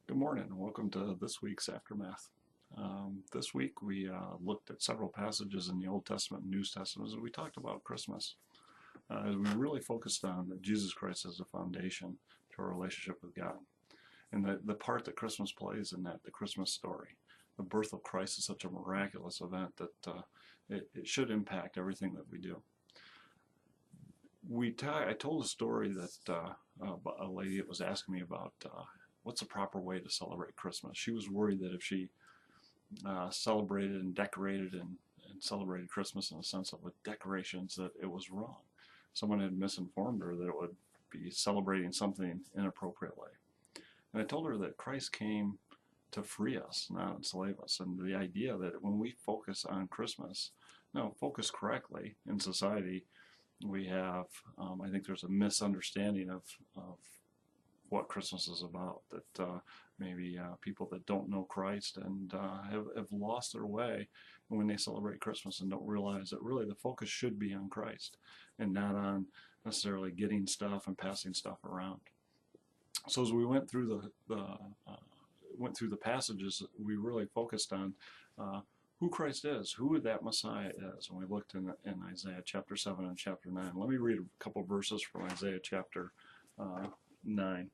Good morning and welcome to this week's Aftermath. This week we looked at several passages in the Old Testament and New Testament and we talked about Christmas. As we really focused on Jesus Christ as a foundation to our relationship with God. And the part that Christmas plays in that, the Christmas story. The birth of Christ is such a miraculous event that it should impact everything that we do. I told a story that a lady that was asking me about what's the proper way to celebrate Christmas. She was worried that if she celebrated and decorated and celebrated Christmas in the sense of with decorations, that it was wrong. Someone had misinformed her that it would be celebrating something inappropriately. And I told her that Christ came to free us, not enslave us. And the idea that when we focus on Christmas, focus correctly in society, we have, I think there's a misunderstanding of what Christmas is about, that maybe people that don't know Christ and have lost their way when they celebrate Christmas and don't realize that really the focus should be on Christ and not on necessarily getting stuff and passing stuff around. So as we went through the passages, we really focused on who Christ is, who that Messiah is. And we looked in Isaiah chapter 7 and chapter 9. Let me read a couple verses from Isaiah chapter 9.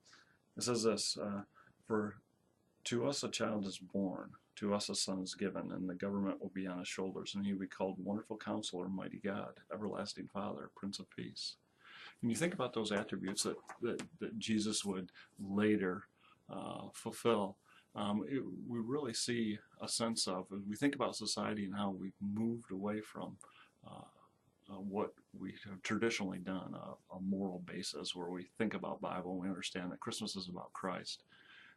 It says this, for to us a child is born, to us a son is given, and the government will be on his shoulders, and he will be called Wonderful Counselor, Mighty God, Everlasting Father, Prince of Peace. And you think about those attributes that Jesus would later fulfill. We really see a sense of, as we think about society and how we've moved away from what we have traditionally done, a moral basis where we think about Bible and we understand that Christmas is about Christ.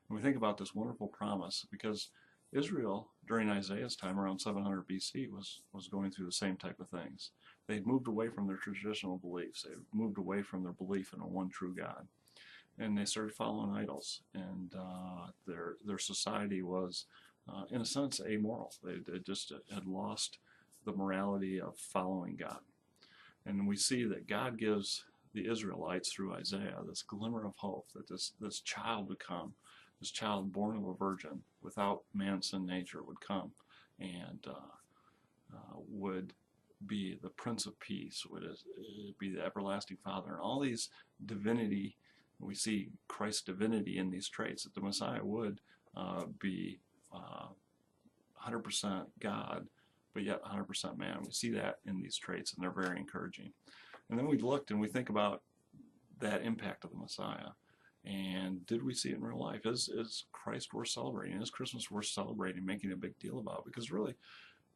And we think about this wonderful promise because Israel, during Isaiah's time around 700 BC, was going through the same type of things. They'd moved away from their traditional beliefs. They moved away from their belief in a one true God. And they started following idols. And their society was, in a sense, amoral. They just had lost the morality of following God. And we see that God gives the Israelites through Isaiah this glimmer of hope that this child would come, this child born of a virgin without man's sin nature would come and would be the Prince of Peace, would be the Everlasting Father, and all these divinity. We see Christ's divinity in these traits, that the Messiah would be 100% God, but yet 100% man. We see that in these traits, and they're very encouraging. And then we looked and we think about that impact of the Messiah. And did we see it in real life? Is Christ worth celebrating? Is Christmas worth celebrating, making a big deal about? Because really,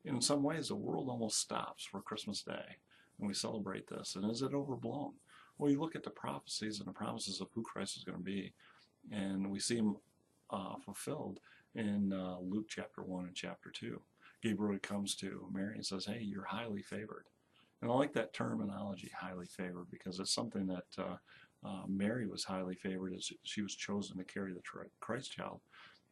in some ways, the world almost stops for Christmas Day, and we celebrate this. And is it overblown? Well, you look at the prophecies and the promises of who Christ is going to be, and we see them fulfilled in Luke chapter 1 and chapter 2. Gabriel comes to Mary and says, hey, you're highly favored. And I like that terminology, highly favored, because it's something that Mary was highly favored as she was chosen to carry the Christ child.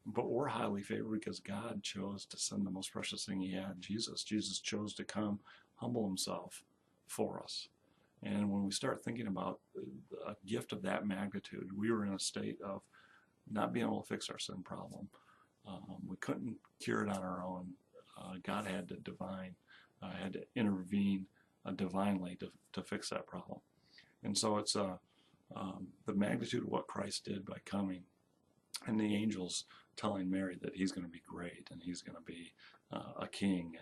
But we're highly favored because God chose to send the most precious thing he had, Jesus. Jesus chose to come, humble himself for us. And when we start thinking about a gift of that magnitude, we were in a state of not being able to fix our sin problem. We couldn't cure it on our own. God had to intervene divinely to fix that problem. And so it's the magnitude of what Christ did by coming, and the angels telling Mary that he's going to be great and he's going to be a king,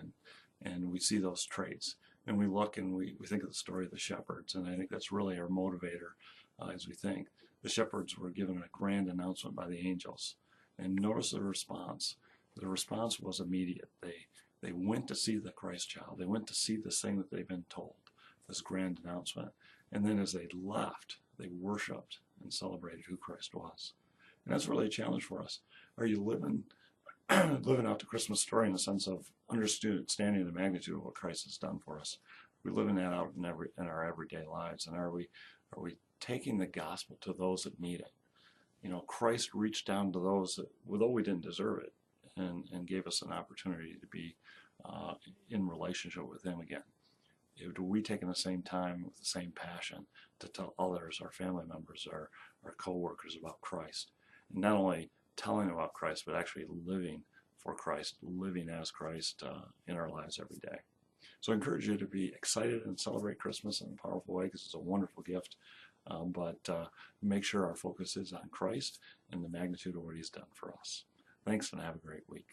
and we see those traits. And we look and we think of the story of the shepherds, and I think that's really our motivator as we think. The shepherds were given a grand announcement by the angels. And notice the response. The response was immediate. They went to see the Christ child. They went to see this thing that they've been told, this grand announcement. And then as they left, they worshiped and celebrated who Christ was. And that's really a challenge for us. Are you living out the Christmas story in the sense of understanding the magnitude of what Christ has done for us? Are we living that out in our everyday lives? And are we taking the gospel to those that need it? You know, Christ reached down to those that, although we didn't deserve it, and gave us an opportunity to be in relationship with him again. Do we take in the same time with the same passion to tell others, our family members, our co-workers about Christ? And not only telling about Christ, but actually living for Christ, living as Christ in our lives every day. So I encourage you to be excited and celebrate Christmas in a powerful way, because it's a wonderful gift. But make sure our focus is on Christ and the magnitude of what He's done for us. Thanks, and have a great week.